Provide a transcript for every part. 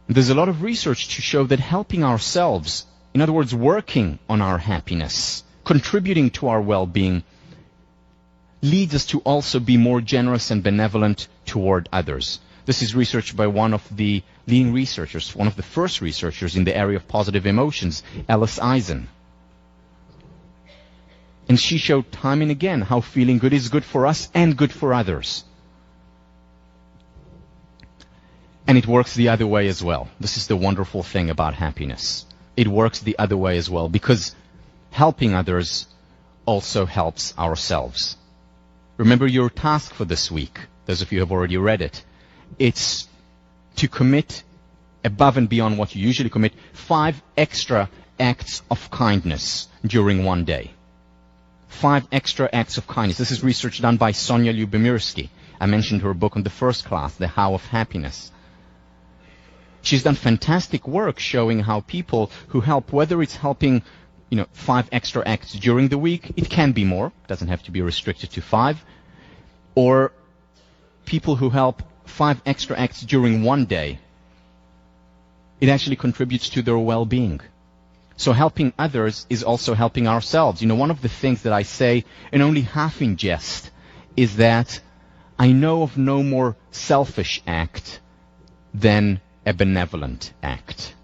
There's a lot of research to show that helping ourselves, in other words, working on our happiness, contributing to our well-being, leads us to also be more generous and benevolent toward others. This is research by one of the leading researchers, one of the first researchers in the area of positive emotions, Alice Eisen. And she showed time and again how feeling good is good for us and good for others. And it works the other way as well. This is the wonderful thing about happiness. It works the other way as well, because helping others also helps ourselves. Remember your task for this week. Those of you who have already read it. It's to commit, above and beyond what you usually commit, 5 extra acts of kindness during one day. 5 extra acts of kindness. This is research done by Sonia Lyubomirsky. I mentioned her book on the first class, The How of Happiness. She's done fantastic work showing how people who help, whether it's helping 5 extra acts during the week, it can be more, doesn't have to be restricted to 5, or people who help 5 extra acts during one day, it actually contributes to their well-being. So helping others is also helping ourselves. One of the things that I say, and only half in jest, is that I know of no more selfish act than a benevolent act.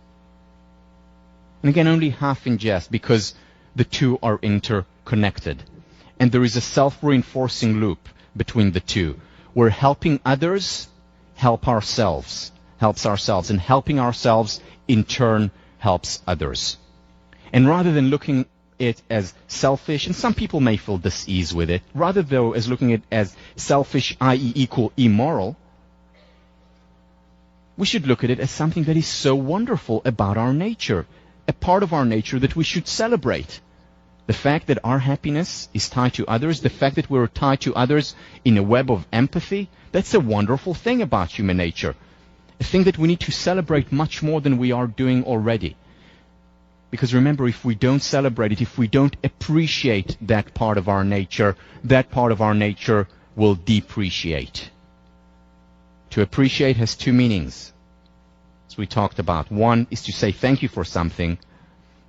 And again, only half in jest, because the two are interconnected. And there is a self-reinforcing loop between the two, where helping others helps ourselves, and helping ourselves in turn helps others. And rather than looking at it as selfish, and some people may feel dis-ease with it, rather though as looking at it as selfish, i.e. equal immoral, we should look at it as something that is so wonderful about our nature, a part of our nature that we should celebrate. The fact that our happiness is tied to others, the fact that we're tied to others in a web of empathy, that's a wonderful thing about human nature. A thing that we need to celebrate much more than we are doing already. Because remember, if we don't celebrate it, if we don't appreciate that part of our nature will depreciate. To appreciate has 2 meanings, as we talked about. 1 is to say thank you for something,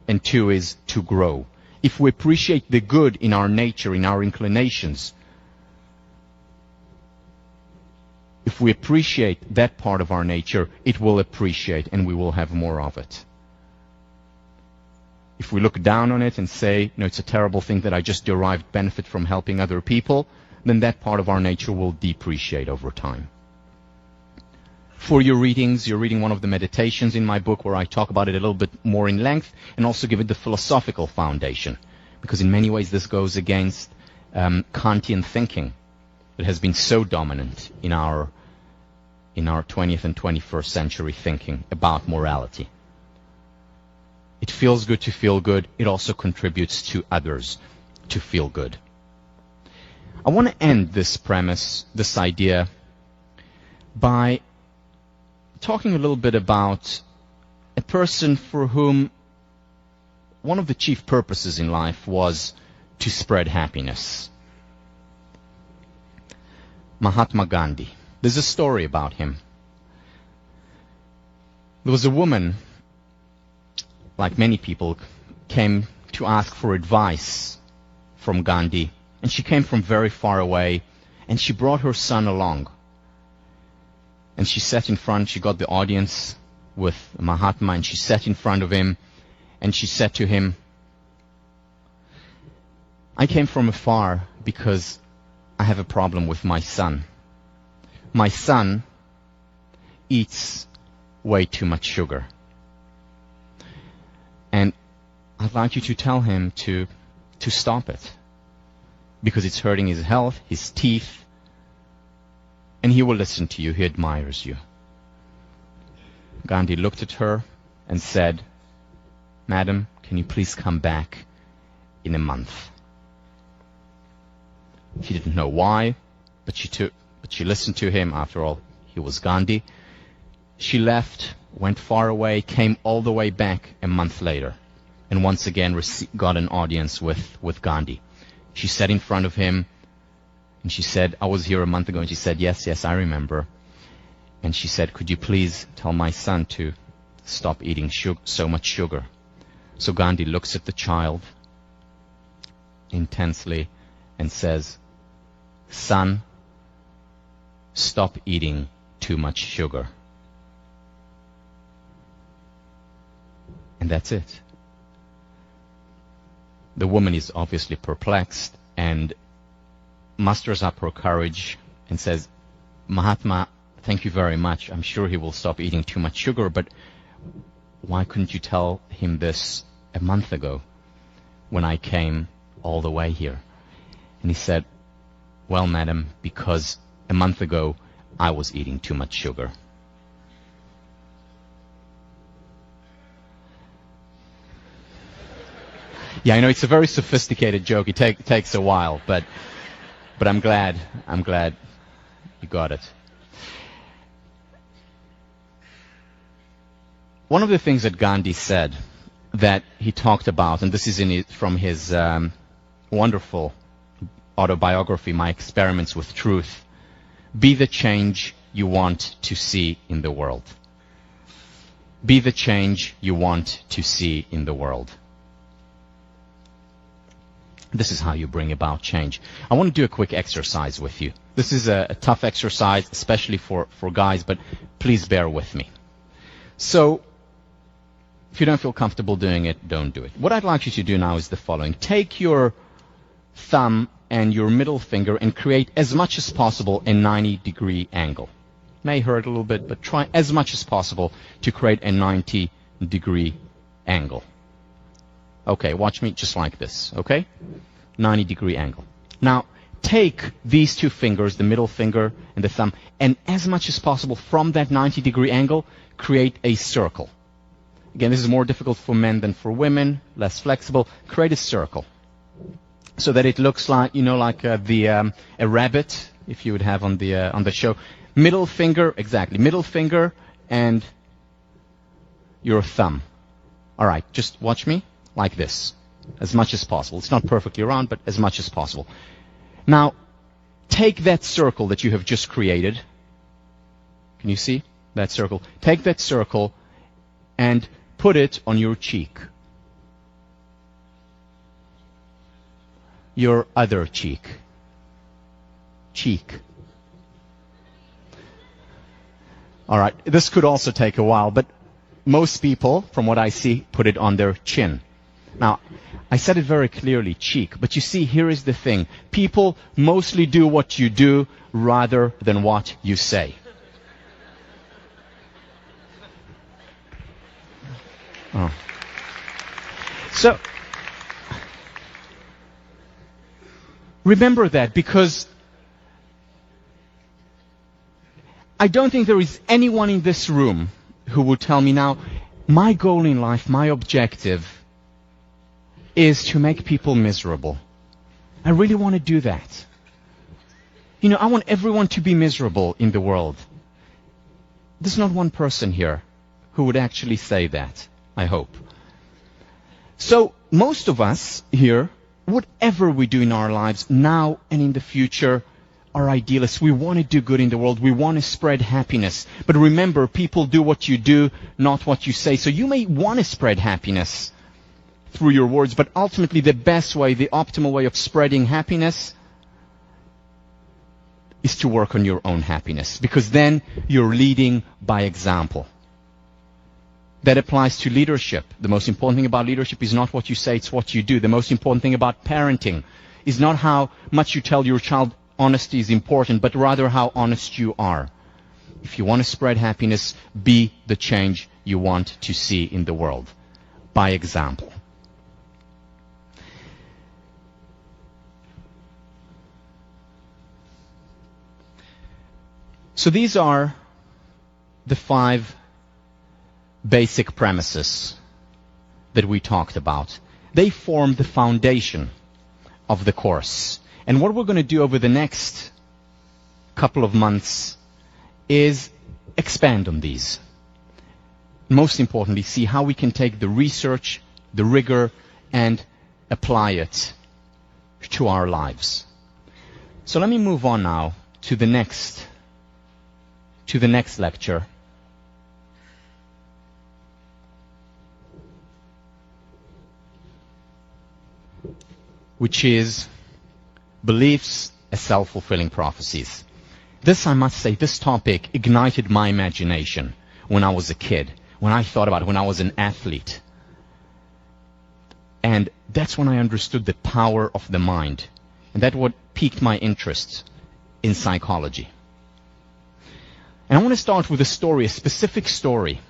and 2 is to grow. If we appreciate the good in our nature, in our inclinations, if we appreciate that part of our nature, it will appreciate and we will have more of it. If we look down on it and say, it's a terrible thing that I just derived benefit from helping other people, then that part of our nature will depreciate over time. For your readings, you're reading one of the meditations in my book where I talk about it a little bit more in length and also give it the philosophical foundation. Because in many ways this goes against Kantian thinking that has been so dominant in our 20th and 21st century thinking about morality. It feels good to feel good. It also contributes to others to feel good. I want to end this premise, this idea, by talking a little bit about a person for whom one of the chief purposes in life was to spread happiness. Mahatma Gandhi. There's a story about him. There was a woman, like many people, came to ask for advice from Gandhi, and she came from very far away, and she brought her son along. And she sat in front, she got the audience with Mahatma, and she sat in front of him, and she said to him, I came from afar because I have a problem with my son. My son eats way too much sugar. And I'd like you to tell him to stop it, because it's hurting his health, his teeth, and he will listen to you. He admires you. Gandhi looked at her and said, Madam, can you please come back in a month? She didn't know why, but she listened to him. After all, he was Gandhi. She left, went far away, came all the way back a month later, and once again got an audience with Gandhi. She sat in front of him, and she said, I was here a month ago. And she said, yes, I remember. And she said, could you please tell my son to stop eating so much sugar. So Gandhi looks at the child intensely and says, son, stop eating too much sugar. And that's it. The woman is obviously perplexed and musters up her courage and says, Mahatma, thank you very much. I'm sure he will stop eating too much sugar, but why couldn't you tell him this a month ago when I came all the way here? And he said, well, madam, because a month ago I was eating too much sugar. Yeah, I know it's a very sophisticated joke. It takes a while, but I'm glad you got it. One of the things that Gandhi said that he talked about, and this is from his wonderful autobiography, My Experiments with Truth, be the change you want to see in the world. Be the change you want to see in the world. This is how you bring about change. I want to do a quick exercise with you. This is a tough exercise, especially for guys, but please bear with me. So, if you don't feel comfortable doing it, don't do it. What I'd like you to do now is the following. Take your thumb and your middle finger and create as much as possible a 90-degree angle. May hurt a little bit, but try as much as possible to create a 90-degree angle. Okay, watch me just like this, okay? 90-degree angle. Now, take these two fingers, the middle finger and the thumb, and as much as possible from that 90-degree angle, create a circle. Again, this is more difficult for men than for women, less flexible. Create a circle so that it looks like, like a rabbit, if you would have on the show. Middle finger, exactly. Middle finger and your thumb. All right, just watch me. Like this, as much as possible. It's not perfectly round, but as much as possible. Now, take that circle that you have just created. Can you see that circle? Take that circle and put it on your cheek. Your other cheek. Cheek. All right, this could also take a while, but most people, from what I see, put it on their chin. Now, I said it very clearly, cheek, but you see, here is the thing. People mostly do what you do rather than what you say. Oh. So, remember that, because I don't think there is anyone in this room who would tell me now, my goal in life, my objective is to make people miserable. I really want to do that. I want everyone to be miserable in the world. There's not one person here who would actually say that, I hope. So, most of us here, whatever we do in our lives, now and in the future, are idealists. We want to do good in the world. We want to spread happiness. But remember, people do what you do, not what you say. So you may want to spread happiness through your words, but ultimately the best way, the optimal way of spreading happiness is to work on your own happiness, because then you're leading by example. That applies to leadership. The most important thing about leadership is not what you say, it's what you do. The most important thing about parenting is not how much you tell your child honesty is important, but rather how honest you are. If you want to spread happiness, be the change you want to see in the world. By example. So these are the 5 basic premises that we talked about. They form the foundation of the course. And what we're going to do over the next couple of months is expand on these. Most importantly, see how we can take the research, the rigor, and apply it to our lives. So let me move on now to the next lecture. which is beliefs as self-fulfilling prophecies. This, I must say, this topic ignited my imagination when I was a kid, when I thought about it, when I was an athlete. And that's when I understood the power of the mind. And that's what piqued my interest in psychology. And I want to start with a story, a specific story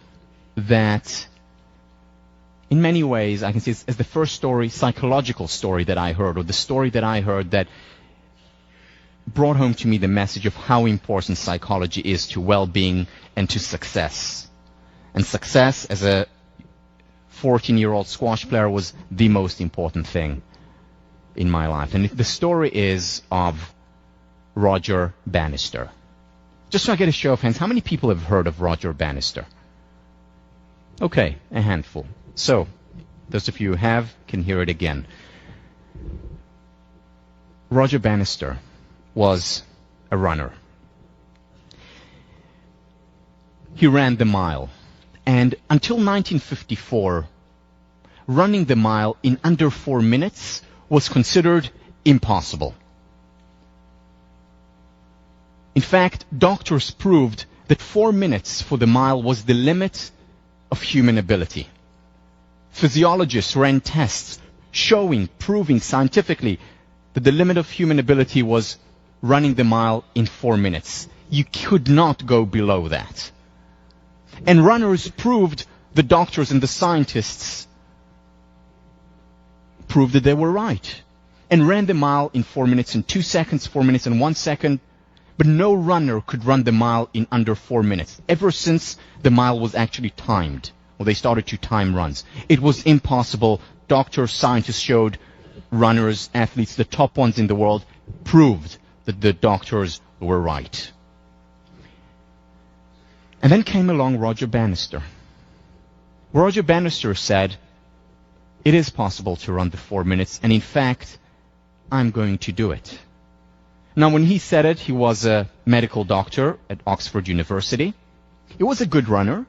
that in many ways I can see as the first story, psychological story that I heard, or the story that I heard that brought home to me the message of how important psychology is to well-being and to success. And success as a 14-year-old squash player was the most important thing in my life. And the story is of Roger Bannister. Just so I get a show of hands, how many people have heard of Roger Bannister? Okay, a handful. So, those of you who have can hear it again. Roger Bannister was a runner. He ran the mile. And until 1954, running the mile in under 4 minutes was considered impossible. In fact, doctors proved that 4 minutes for the mile was the limit of human ability. Physiologists ran tests proving scientifically that the limit of human ability was running the mile in 4 minutes. You could not go below that. And runners proved, the doctors and the scientists proved that they were right. And ran the mile in 4 minutes and 2 seconds, 4 minutes and 1 second. But no runner could run the mile in under 4 minutes, ever since the mile was actually timed, or they started to time runs. It was impossible. Doctors, scientists showed, runners, athletes, the top ones in the world, proved that the doctors were right. And then came along Roger Bannister. Roger Bannister said, it is possible to run the 4 minutes, and in fact, I'm going to do it. Now, when he said it, he was a medical doctor at Oxford University. He was a good runner,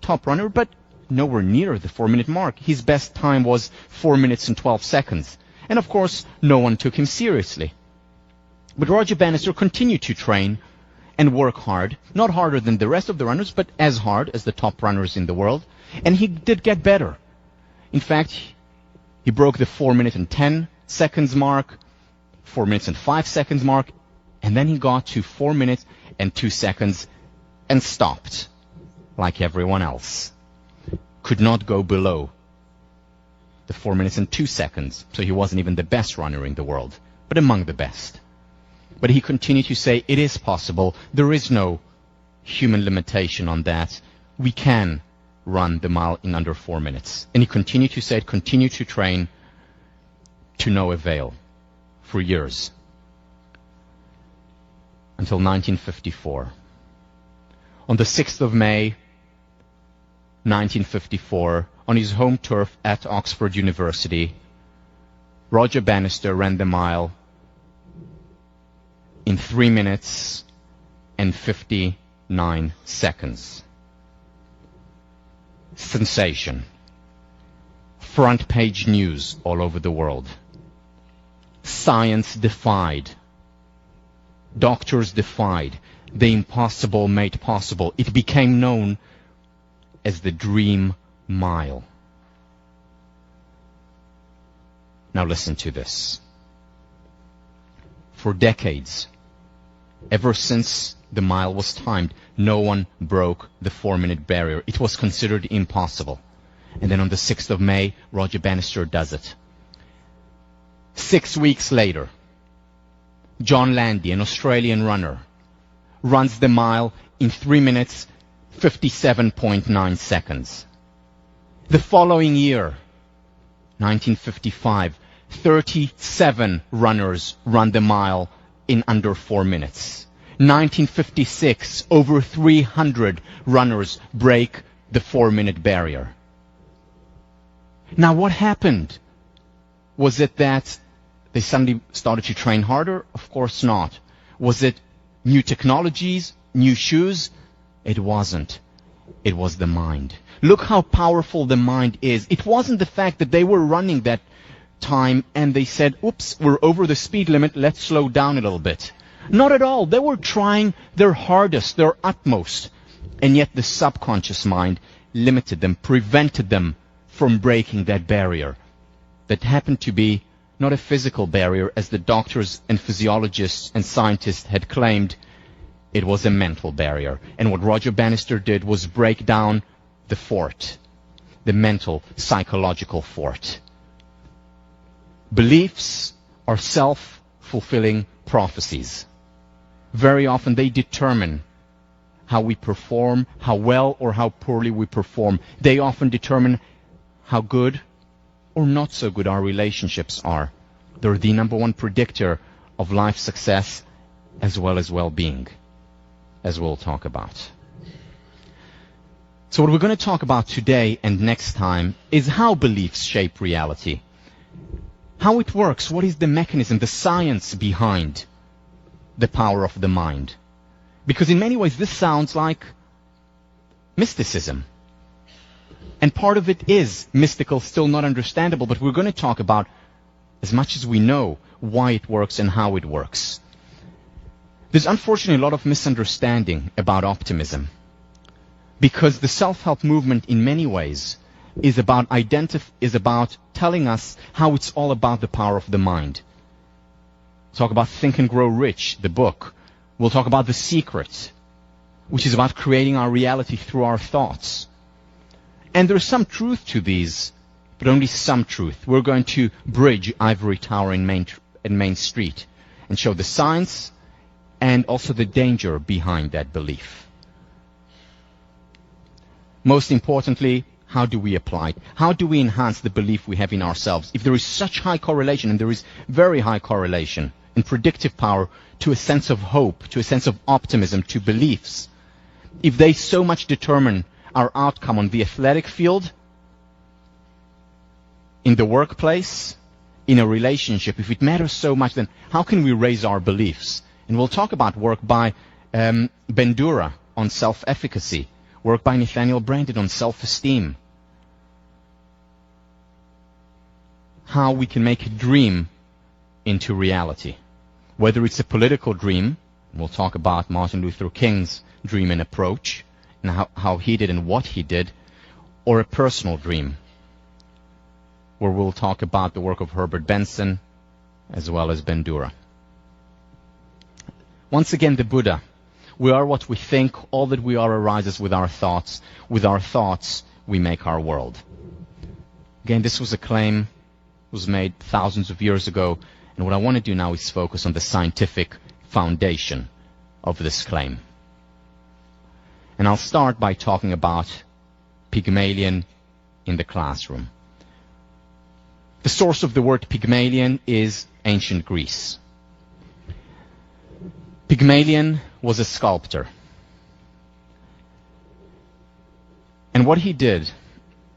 top runner, but nowhere near the 4 minute mark. His best time was 4 minutes and 12 seconds. And of course, no one took him seriously. But Roger Bannister continued to train and work hard, not harder than the rest of the runners, but as hard as the top runners in the world. And he did get better. In fact, he broke the 4 minute and 10 seconds mark, 4 minutes and 5 seconds mark, and then he got to 4 minutes and 2 seconds and stopped, like everyone else. Could not go below the 4 minutes and 2 seconds, so he wasn't even the best runner in the world, but among the best. But he continued to say, it is possible, there is no human limitation on that, we can run the mile in under 4 minutes. And he continued to say it, continued to train, to no avail. For years, until 1954. On the 6th of May, 1954, on his home turf at Oxford University, Roger Bannister ran the mile in 3 minutes and 59 seconds. Sensation. Front page news all over the world. Science defied. Doctors defied. The impossible made possible. It became known as the Dream Mile. Now listen to this. For decades, ever since the mile was timed, no one broke the 4 minute barrier. It was considered impossible. And then on the 6th of May, Roger Bannister does it. 6 weeks later, John Landy, an Australian runner, runs the mile in 3 minutes, 57.9 seconds. The following year, 1955, 37 runners run the mile in under 4 minutes. 1956, over 300 runners break the 4 minute barrier. Now what happened? Was it that they suddenly started to train harder? Of course not. Was it new technologies, new shoes? It wasn't. It was the mind. Look how powerful the mind is. It wasn't the fact that they were running that time and they said, oops, we're over the speed limit, let's slow down a little bit. Not at all. They were trying their hardest, their utmost. And yet the subconscious mind limited them, prevented them from breaking that barrier. That happened to be not a physical barrier, as the doctors and physiologists and scientists had claimed. It was a mental barrier. And what Roger Bannister did was break down the fort, the mental, psychological fort. Beliefs are self-fulfilling prophecies. Very often they determine how we perform, how well or how poorly we perform. They often determine how good or not so good our relationships are. They're the number one predictor of life success as well as well-being, as we'll talk about. So what we're going to talk about today and next time is how beliefs shape reality. How it works, what is the mechanism, the science behind the power of the mind. Because in many ways this sounds like mysticism. And part of it is mystical, still not understandable, but we're going to talk about, as much as we know, why it works and how it works. There's unfortunately a lot of misunderstanding about optimism. Because the self-help movement in many ways is about telling us how it's all about the power of the mind. Talk about Think and Grow Rich, the book. We'll talk about The Secret, which is about creating our reality through our thoughts. And there's some truth to these, but only some truth. We're going to bridge Ivory Tower and Main Street and show the science and also the danger behind that belief. Most importantly, how do we apply it? How do we enhance the belief we have in ourselves? If there is such high correlation, and there is very high correlation in predictive power to a sense of hope, to a sense of optimism, to beliefs, if they so much determine our outcome on the athletic field, in the workplace, in a relationship, if it matters so much, then how can we raise our beliefs? And we'll talk about work by Bandura on self-efficacy, work by Nathaniel Brandon on self-esteem. How we can make a dream into reality. Whether it's a political dream, we'll talk about Martin Luther King's dream and approach, and how he did and what he did, or a personal dream, where we'll talk about the work of Herbert Benson as well as Bandura. Once again, the Buddha. We are what we think. All that we are arises with our thoughts. With our thoughts, we make our world. Again, this was a claim was made thousands of years ago, and what I want to do now is focus on the scientific foundation of this claim. And I'll start by talking about Pygmalion in the classroom. The source of the word Pygmalion is ancient Greece. Pygmalion was a sculptor. And what he did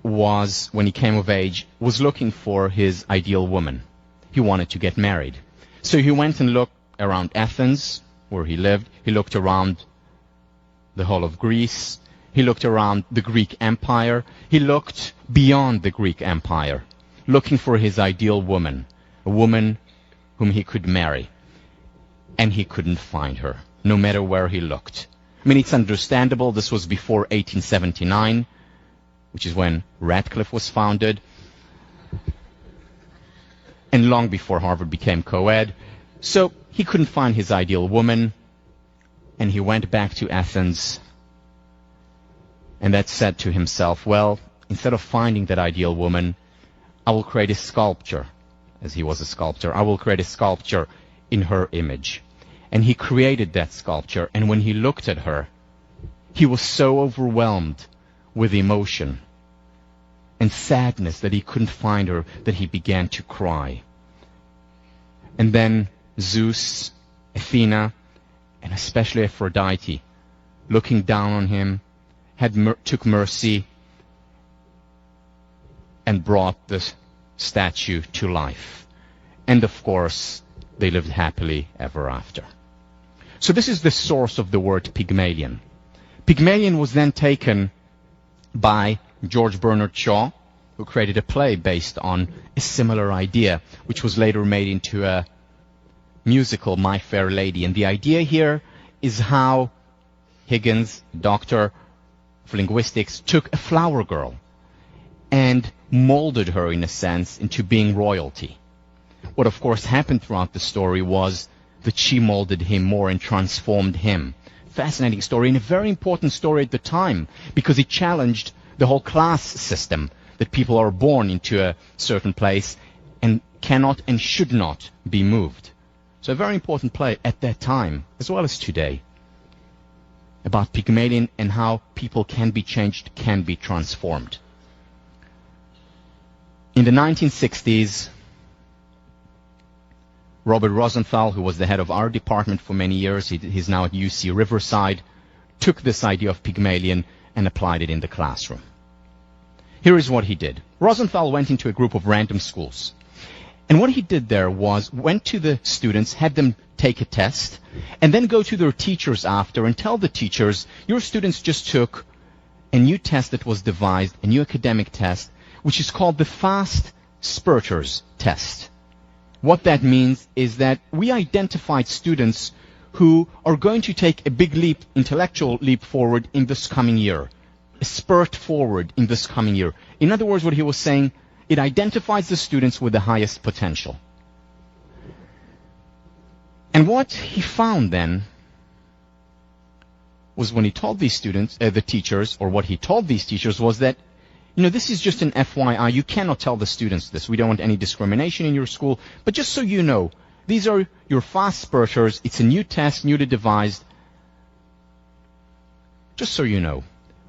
was, when he came of age, was looking for his ideal woman. He wanted to get married. So he went and looked around Athens, where he lived. He looked around the whole of Greece. He looked around the Greek Empire. He looked beyond the Greek Empire, looking for his ideal woman, a woman whom he could marry. And he couldn't find her, no matter where he looked. I mean, it's understandable. This was before 1879, which is when Radcliffe was founded, and long before Harvard became co-ed. So he couldn't find his ideal woman, and he went back to Athens, and that said to himself, well, instead of finding that ideal woman, I will create a sculpture, as he was a sculptor. I will create a sculpture in her image. And he created that sculpture, and when he looked at her, he was so overwhelmed with emotion and sadness that he couldn't find her, that he began to cry. And then Zeus, Athena, and especially Aphrodite, looking down on him, took mercy and brought the statue to life. And of course, they lived happily ever after. So this is the source of the word Pygmalion. Pygmalion was then taken by George Bernard Shaw who created a play based on a similar idea, which was later made into a musical, My Fair Lady. And the idea here is how Higgins, doctor of linguistics, took a flower girl and molded her, in a sense, into being royalty. What, of course, happened throughout the story was that she molded him more and transformed him. Fascinating story, and a very important story at the time, because it challenged the whole class system, that people are born into a certain place and cannot and should not be moved. So a very important play at that time, as well as today, about Pygmalion and how people can be changed, can be transformed. In the 1960s, Robert Rosenthal, who was the head of our department for many years, he's now at UC Riverside, took this idea of Pygmalion and applied it in the classroom. Here is what he did. Rosenthal went into a group of random schools. And what he did there was went to the students, had them take a test, and then go to their teachers after and tell the teachers, your students just took a new test that was devised, a new academic test, which is called the Fast Spurters test. What that means is that we identified students who are going to take a big leap, intellectual leap forward in this coming year, a spurt forward in this coming year. In other words, what he was saying, it identifies the students with the highest potential. And what he found then was when he told these students, the teachers, or what he told these teachers was that, this is just an FYI. You cannot tell the students this. We don't want any discrimination in your school. But just so you know, these are your fast spurters. It's a new test, newly devised. Just so you know.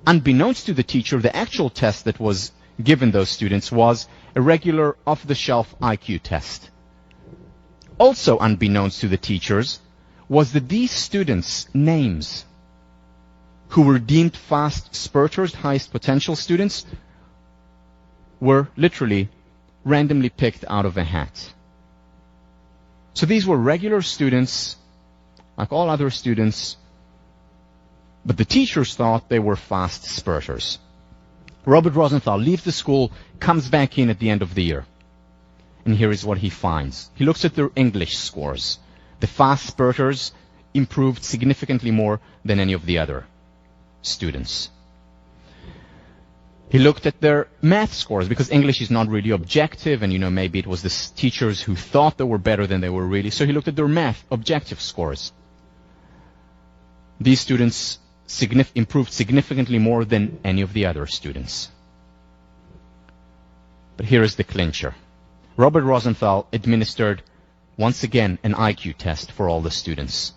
Unbeknownst to the teacher, the actual test that was given those students was a regular off-the-shelf IQ test. Also unbeknownst to the teachers was that these students' names, who were deemed fast spurters, highest potential students, were literally randomly picked out of a hat. So these were regular students, like all other students, but the teachers thought they were fast spurters. Robert Rosenthal leaves the school, comes back in at the end of the year. And here is what he finds. He looks at their English scores. The fast spurters improved significantly more than any of the other students. He looked at their math scores, because English is not really objective, and maybe it was the teachers who thought they were better than they were really. So he looked at their math objective scores. These students improved significantly more than any of the other students. But here is the clincher. Robert Rosenthal administered, once again, an IQ test for all the students.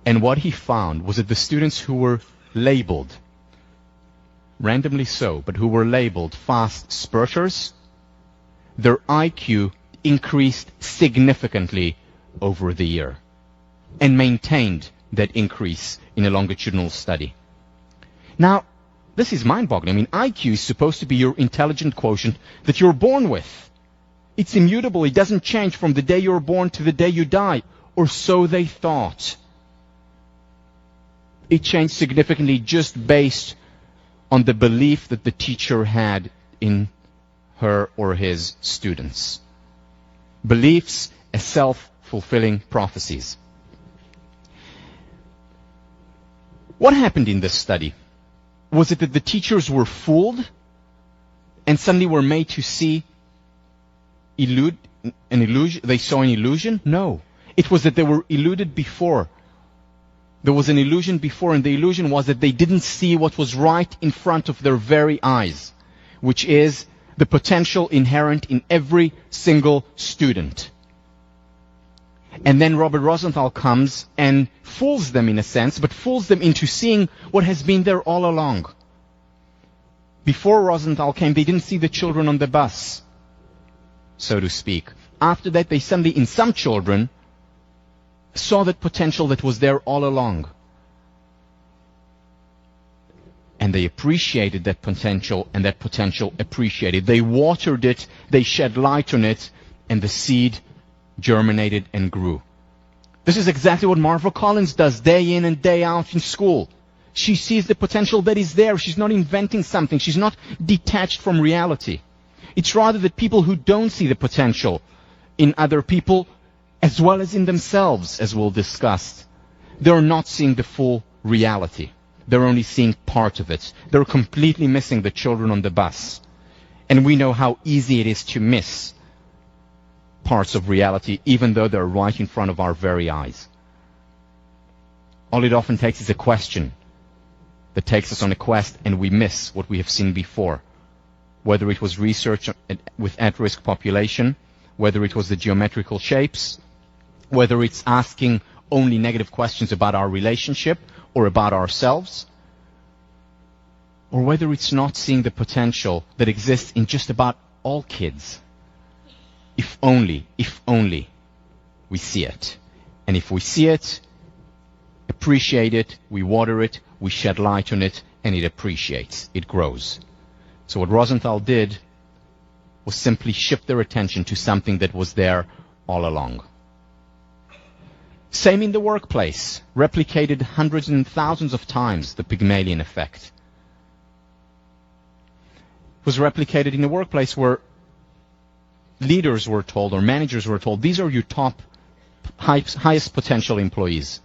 And what he found was that the students who were labeled, randomly so, but who were labeled fast spurters, their IQ increased significantly over the year and maintained that increase in a longitudinal study. Now, this is mind-boggling. IQ is supposed to be your intelligent quotient that you're born with. It's immutable. It doesn't change from the day you're born to the day you die, or so they thought. It changed significantly just based on the belief that the teacher had in her or his students. Beliefs as self-fulfilling prophecies. What happened in this study? Was it that the teachers were fooled and suddenly were made to see an illusion? They saw an illusion? No. It was that they were eluded before. There was an illusion before, and the illusion was that they didn't see what was right in front of their very eyes, which is the potential inherent in every single student. And then Robert Rosenthal comes and fools them in a sense, but fools them into seeing what has been there all along. Before Rosenthal came, they didn't see the children on the bus, so to speak. After that, they suddenly, in some children, saw that potential that was there all along. And they appreciated that potential, and that potential appreciated. They watered it, they shed light on it, and the seed germinated and grew. This is exactly what Marva Collins does day in and day out in school. She sees the potential that is there. She's not inventing something. She's not detached from reality. It's rather that people who don't see the potential in other people as well as in themselves, as we'll discuss, they're not seeing the full reality. They're only seeing part of it. They're completely missing the children on the bus. And we know how easy it is to miss parts of reality, even though they're right in front of our very eyes. All it often takes is a question that takes us on a quest, and we miss what we have seen before. Whether it was research with at-risk population, whether it was the geometrical shapes, whether it's asking only negative questions about our relationship or about ourselves, or whether it's not seeing the potential that exists in just about all kids. If only we see it. And if we see it, appreciate it, we water it, we shed light on it, and it appreciates, it grows. So what Rosenthal did was simply shift their attention to something that was there all along. Same in the workplace, replicated hundreds and thousands of times, the Pygmalion effect. It was replicated in the workplace where leaders were told, or managers were told, these are your top, highest potential employees.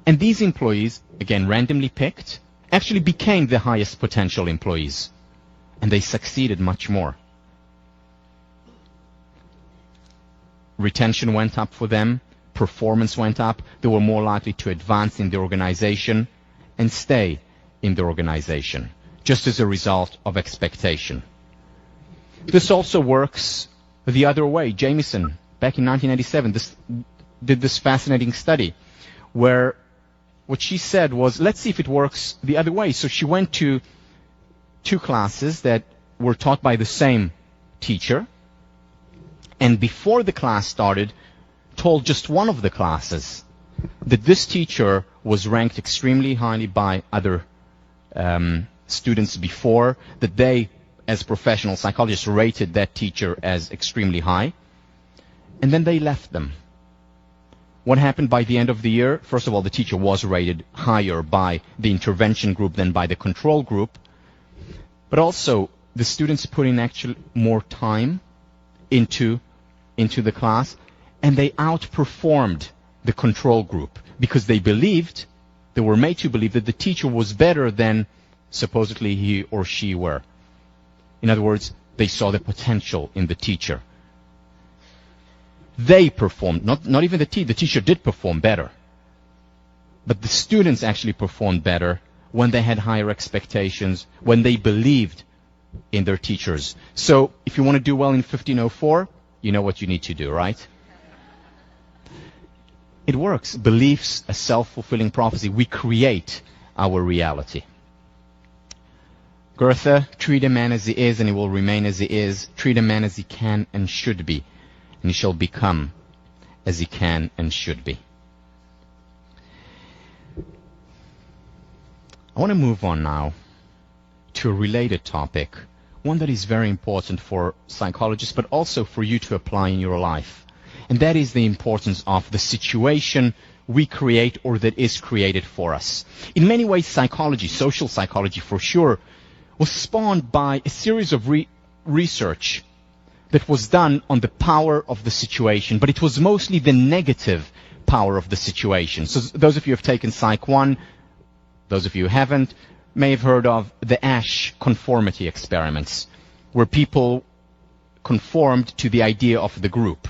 And these employees, again randomly picked, actually became the highest potential employees. And they succeeded much more. Retention went up for them. Performance went up. They were more likely to advance in the organization and stay in the organization, just as a result of expectation. This also works the other way. Jameson, back in 1987, did this fascinating study where what she said was, let's see if it works the other way. So she went to 2 classes that were taught by the same teacher, and before the class started, told just one of the classes that this teacher was ranked extremely highly by other students before, that they, as professional psychologists, rated that teacher as extremely high, and then they left them. What happened by the end of the year? First of all, the teacher was rated higher by the intervention group than by the control group, but also the students put in actually more time into the class, and they outperformed the control group because they were made to believe that the teacher was better than supposedly he or she were. In other words, they saw the potential in the teacher. They performed, not even the teacher did perform better, but the students actually performed better when they had higher expectations, when they believed in their teachers. So if you want to do well in 1504, you know what you need to do, right? It works. Beliefs, a self-fulfilling prophecy. We create our reality. Goethe, treat a man as he is and he will remain as he is. Treat a man as he can and should be, and he shall become as he can and should be. I want to move on now to a related topic, one that is very important for psychologists, but also for you to apply in your life. And that is the importance of the situation we create or that is created for us. In many ways, psychology, social psychology for sure, was spawned by a series of research that was done on the power of the situation, but it was mostly the negative power of the situation. So those of you who have taken Psych 1, those of you who haven't, may have heard of the Asch conformity experiments, where people conformed to the idea of the group.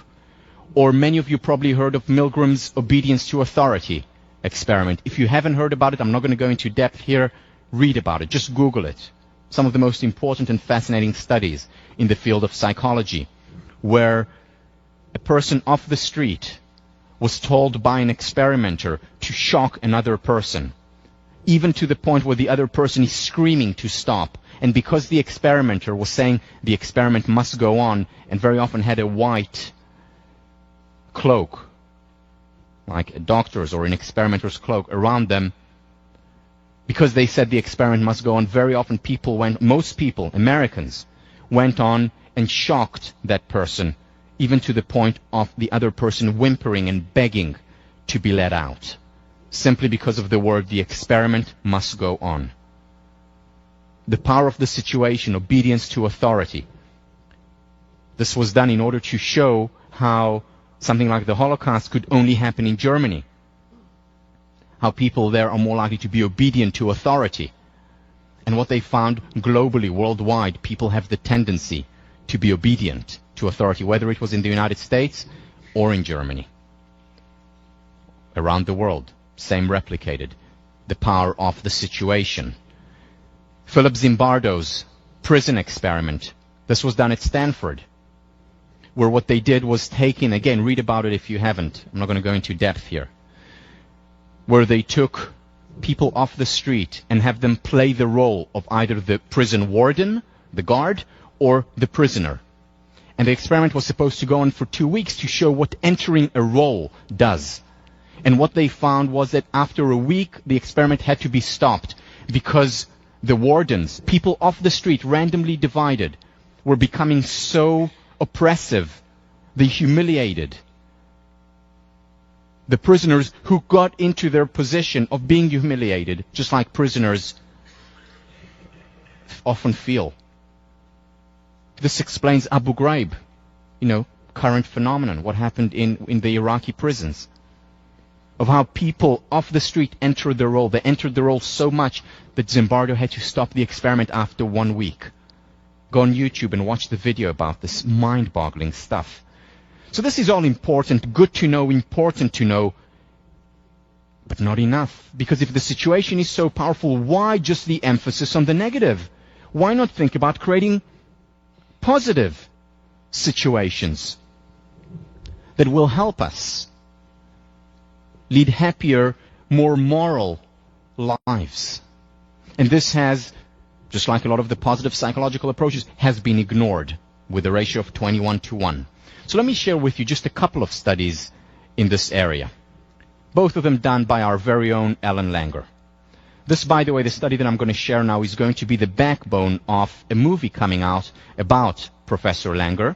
Or many of you probably heard of Milgram's obedience to authority experiment. If you haven't heard about it, I'm not going to go into depth here. Read about it. Just Google it. Some of the most important and fascinating studies in the field of psychology, where a person off the street was told by an experimenter to shock another person, even to the point where the other person is screaming to stop. And because the experimenter was saying the experiment must go on, and very often had a white cloak, like a doctor's or an experimenter's cloak around them, because they said the experiment must go on, very often most people, Americans, went on and shocked that person, even to the point of the other person whimpering and begging to be let out. simply because of the word, the experiment must go on. The power of the situation, obedience to authority. This was done in order to show how something like the Holocaust could only happen in Germany. How people there are more likely to be obedient to authority. And what they found globally, worldwide, people have the tendency to be obedient to authority, whether it was in the United States or in Germany. Around the world, same replicated. The power of the situation. Philip Zimbardo's prison experiment. This was done at Stanford, where what they did was take in, again, read about it if you haven't. I'm not going to go into depth here. Where they took people off the street and have them play the role of either the prison warden, the guard, or the prisoner. And the experiment was supposed to go on for 2 weeks to show what entering a role does. And what they found was that after a week, the experiment had to be stopped because the wardens, people off the street, randomly divided, were becoming so oppressive. They humiliated the prisoners who got into their position of being humiliated, just like prisoners often feel. This explains Abu Ghraib, current phenomenon, what happened in the Iraqi prisons, of how people off the street entered the role. They entered the role so much that Zimbardo had to stop the experiment after 1 week. Go on YouTube and watch the video about this mind-boggling stuff. So this is all important, good to know, important to know, but not enough. Because if the situation is so powerful, why just the emphasis on the negative? Why not think about creating positive situations that will help us lead happier, more moral lives? And this has, just like a lot of the positive psychological approaches, has been ignored with a ratio of 21-1. So let me share with you just a couple of studies in this area. Both of them done by our very own Ellen Langer. This, by the way, the study that I'm going to share now is going to be the backbone of a movie coming out about Professor Langer.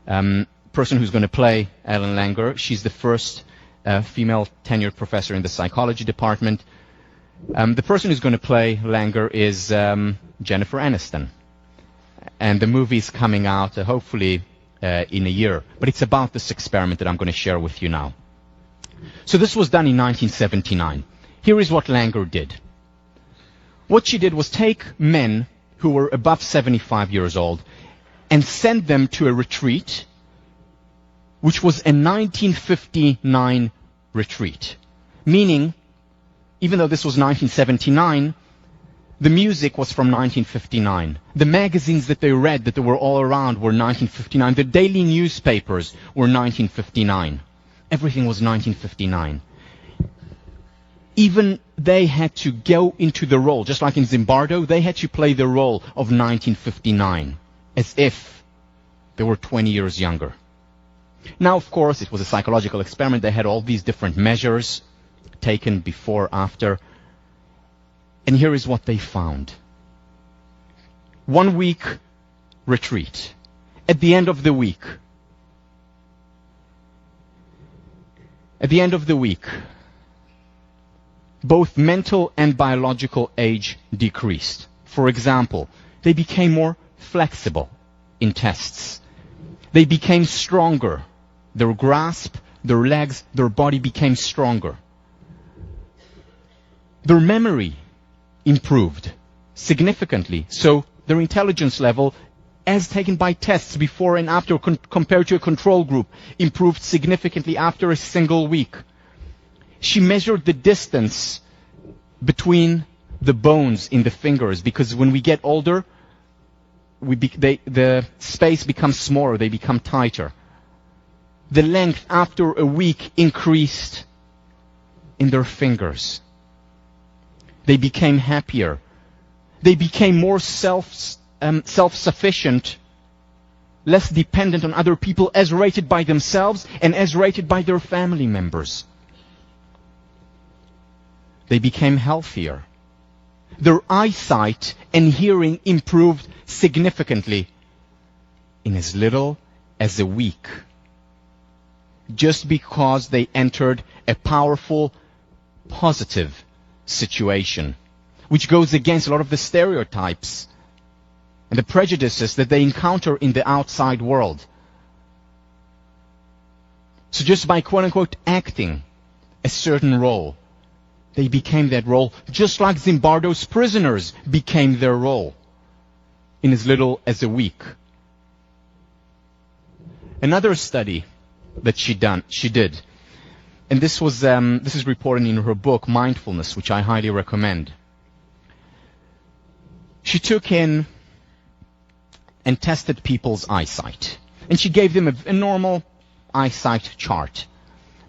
Person who's going to play Ellen Langer. She's the first female tenured professor in the psychology department. The person who's going to play Langer is Jennifer Aniston. And the movie is coming out hopefully in a year. But it's about this experiment that I'm going to share with you now. So this was done in 1979. Here is what Langer did. What she did was take men who were above 75 years old and send them to a retreat, which was a 1959 retreat. Meaning, even though this was 1979, the music was from 1959. The magazines that they read, that they were all around, were 1959. The daily newspapers were 1959. Everything was 1959. Even they had to go into the role, just like in Zimbardo, they had to play the role of 1959, as if they were 20 years younger. Now, of course, it was a psychological experiment. They had all these different measures taken before, after. And here is what they found. 1 week retreat. At the end of the week, both mental and biological age decreased. For example, they became more flexible in tests. They became stronger. Their grasp, their legs, their body became stronger. Their memory improved significantly. So their intelligence level, as taken by tests before and after compared to a control group, improved significantly after a single week. She measured the distance between the bones in the fingers, because when we get older, the space becomes smaller, they become tighter. The length after a week increased in their fingers. They became happier. They became more self-sufficient, less dependent on other people, as rated by themselves and as rated by their family members. They became healthier. Their eyesight and hearing improved significantly in as little as a week, just because they entered a powerful positive situation, which goes against a lot of the stereotypes and the prejudices that they encounter in the outside world. So just by quote-unquote acting a certain role, they became that role, just like Zimbardo's prisoners became their role in as little as a week. Another study that she did, and this is reported in her book Mindfulness, which I highly recommend. She took in and tested people's eyesight, and she gave them a normal eyesight chart,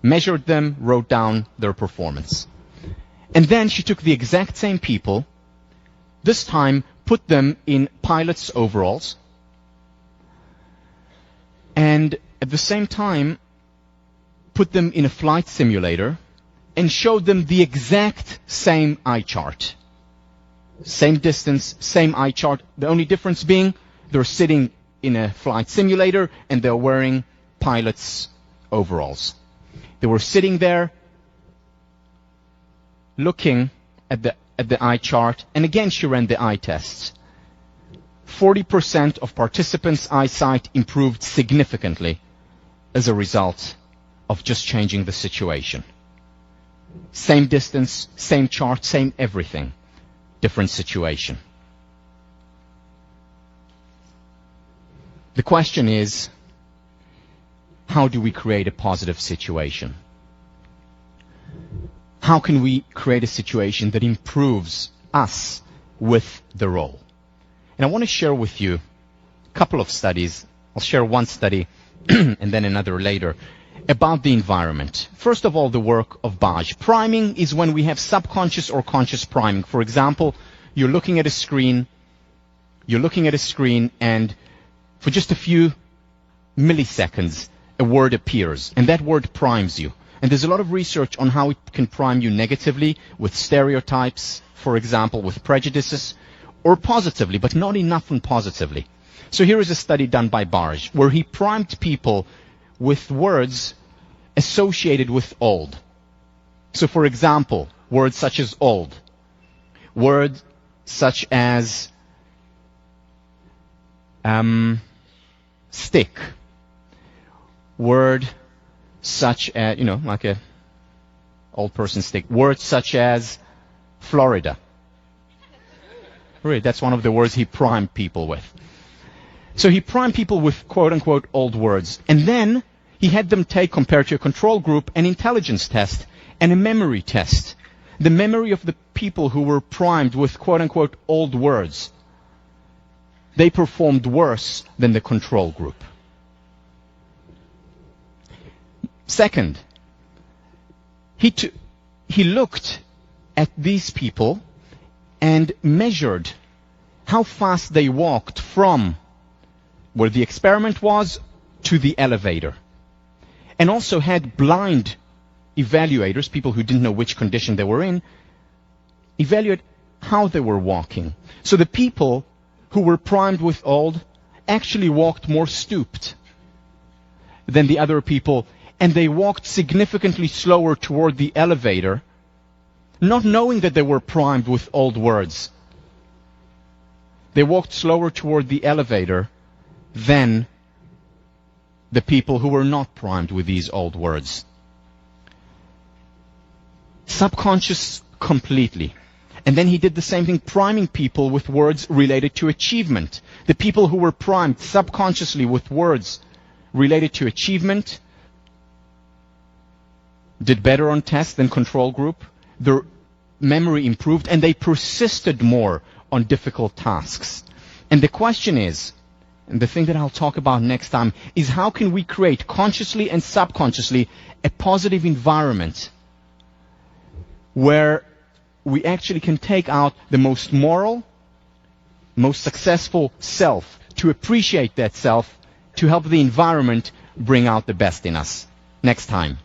measured them, wrote down their performance. And then she took the exact same people, this time put them in pilot's overalls, and at the same time put them in a flight simulator and showed them the exact same eye chart. Same distance, same eye chart. The only difference being they're sitting in a flight simulator and they're wearing pilot's overalls. They were sitting there looking at the eye chart, and again she ran the eye tests. 40% of participants' eyesight improved significantly as a result of just changing the situation. Same distance, same chart, same everything. Different situation. The question is, how do we create a positive situation? How can we create a situation that improves us with the role? And I want to share with you a couple of studies. I'll share one study and then another later about the environment. First of all, the work of Baj. Priming is when we have subconscious or conscious priming. For example, you're looking at a screen and for just a few milliseconds, a word appears, and that word primes you. And there's a lot of research on how it can prime you negatively with stereotypes, for example, with prejudices, or positively, but not enough and positively. So here is a study done by Barge, where he primed people with words associated with old. So for example, words such as old, words such as stick, word such as, like a old person stick, words such as Florida. Really, that's one of the words he primed people with. So he primed people with quote-unquote old words, and then he had them take, compared to a control group, an intelligence test and a memory test. The memory of the people who were primed with quote-unquote old words, they performed worse than the control group. Second, he looked at these people and measured how fast they walked from where the experiment was to the elevator. And also had blind evaluators, people who didn't know which condition they were in, evaluate how they were walking. So the people who were primed with old actually walked more stooped than the other people, and they walked significantly slower toward the elevator, not knowing that they were primed with old words. They walked slower toward the elevator than the people who were not primed with these old words. Subconscious completely. And then he did the same thing, priming people with words related to achievement. The people who were primed subconsciously with words related to achievement did better on tests than control group. Their memory improved, and they persisted more on difficult tasks. And the question is, and the thing that I'll talk about next time, is how can we create consciously and subconsciously a positive environment where we actually can take out the most moral, most successful self, to appreciate that self, to help the environment bring out the best in us. Next time.